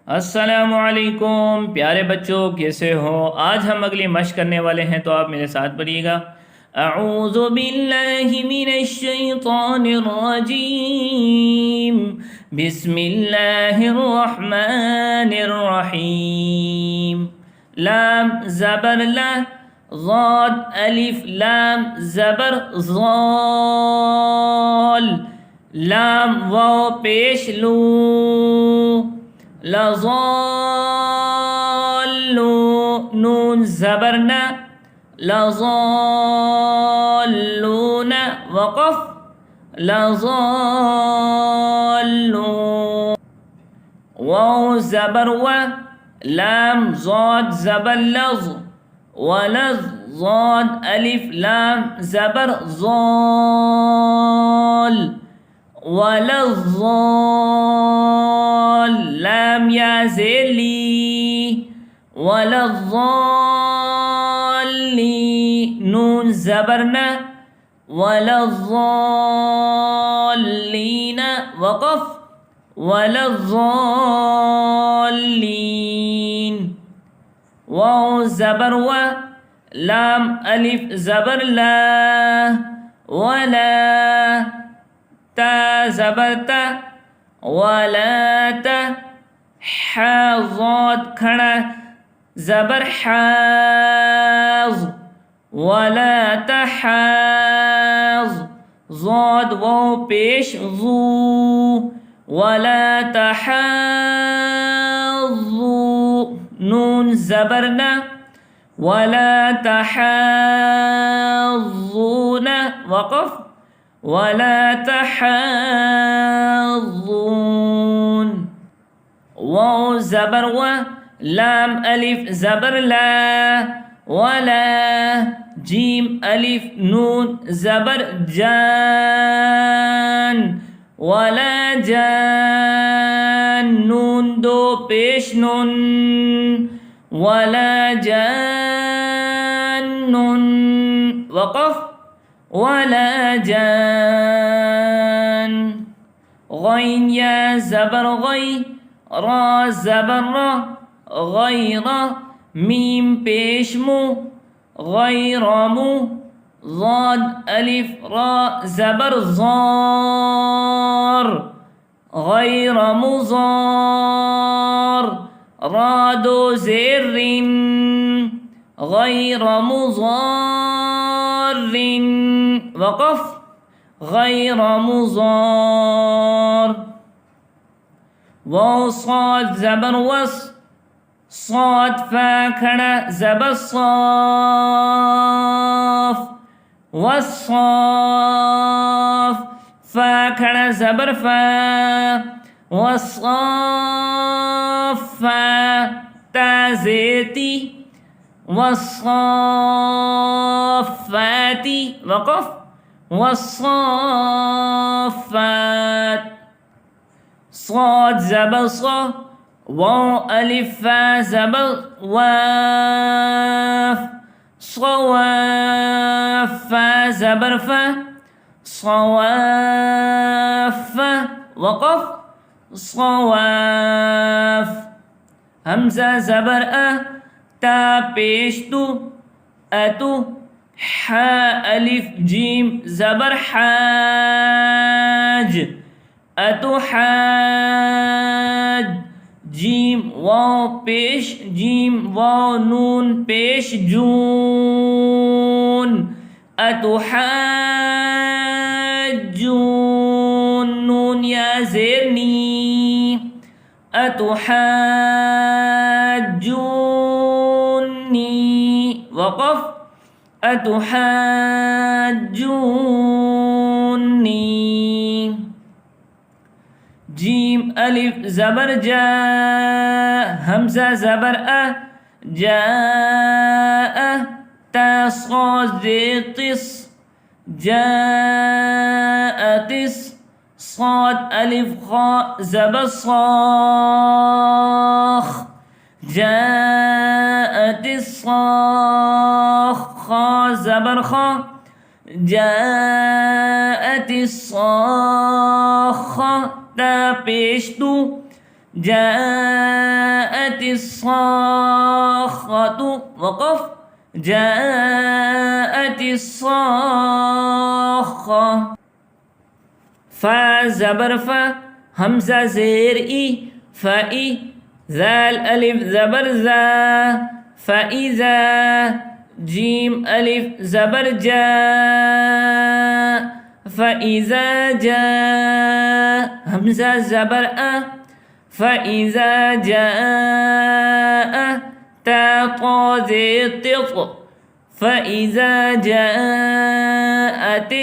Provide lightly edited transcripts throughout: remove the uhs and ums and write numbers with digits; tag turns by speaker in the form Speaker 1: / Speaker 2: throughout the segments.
Speaker 1: अस्सलामुअलैकुम प्यारे बच्चों, कैसे हो। आज हम अगली मश्क करने वाले हैं, तो आप मेरे साथ पढ़िएगा। अऊज़ु बिल्लाहि मिनश शैतानिर रजीम, बिस्मिल्लाहिर रहमानिर रहीम। लाम ज़बर ला, ज़ाद अलिफ लाम ज़बर ज़ाल, लाम वाव पेश लू, लज़ाल्लू नून ज़बर न, लज़ाल्लून वक़फ़, लज़ाल्लू वाव ज़बर व, लाम ज़ाद ज़बर लज़, वलज़ ज़ाद अलिफ लाम ज़बर ज़ाल, वलज़्ज़ाल लाम या ज़ेर ली, वलज़्ज़ाली नून ज़बर न, वलज़्ज़ालीन वक़फ़, वलज़्ज़ालीन वाव ज़बर व, लाम अलिफ ज़बर ला, वला ता ज़बर ता, वलात हा ज़ाद खड़ा ज़बर हाज़, वलात हाज़ ज़ाद वाव पेश ज़ू, वलात हाज़ू नून ज़बर न, वलात हाज़ून वक़फ़, वला तहाज़ून वाव ज़बर व, लाम अलिफ ज़बर ला, वला जीम अलिफ नून ज़बर जान, वला जान नून दो पेश नून, वला जान वक़फ़, वला जान गैन या ज़बर गै, रा ज़बर रा, गैरा मीम पेश मु, गैरमु ज़ाद अलिफ रा ज़बर ज़ार, गैरमुज़ार रा दो ज़ेर रिन, गैरमुज़ारिन वक़फ़, गैरमुज़ार वाव साद ज़बर वस, साद फा खड़ा ज़बर साफ, वस्साफ फा खड़ा ज़बर फा, वस्साफ़ा ता ज़ेती, वस्साफ़ाती वक़फ़, वस्साफ़ात साद ज़बर सा, वाव अलिफ फा ज़बर वाफ़, सवाफ़ फा ज़बर फा, सवाफ़ वक़फ़, सवाफ़ हमज़ा ज़बर अ, ता पेश तु, अतु हा अलिफ जीम ज़बर हाज, अतुहाज जीम वाव पेश जीम वाव नून पेश जून, अतुहाजून नून या ज़ेर नी, अतुहाजूनी वक़फ़, अतुहाजूनी जीम अलिफ ज़बर जा, हमज़ा ज़बर अ, जा ता साद तिस, जातिस साद अलिफ खा ज़बर साख, जातिस साख खा ज़बर खा, जातिस साख ता पेश तू, जा جاءت الصاخة وقف جاءت الصاخة فا زبر فا همزة زير إي فإي ذال ألف زبر ذا فإذا جيم ألف زبر جا فإذا جاء همزة زبر أ فإذا جاء تا طا زي طط فإذا جاءت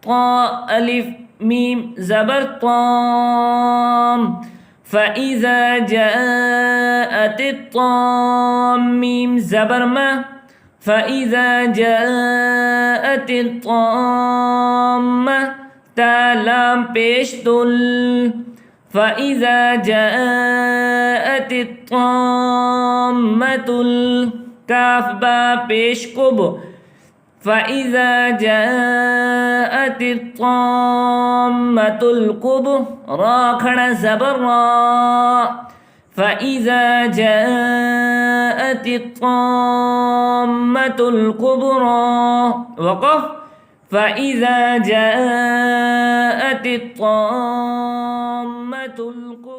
Speaker 1: طا ألف ميم زبر طام فإذا جاءت الطام ميم زبر ما فإذا جاءت الطامة تا لام پیش دل فإذا جاءت الطامة الكاف با پیش کب فإذا جاءت الطامة الكبرى را کھڑا زبر را فإذا جاءت الطامة الكبرى وقف فإذا جاءت الطامة الكبرى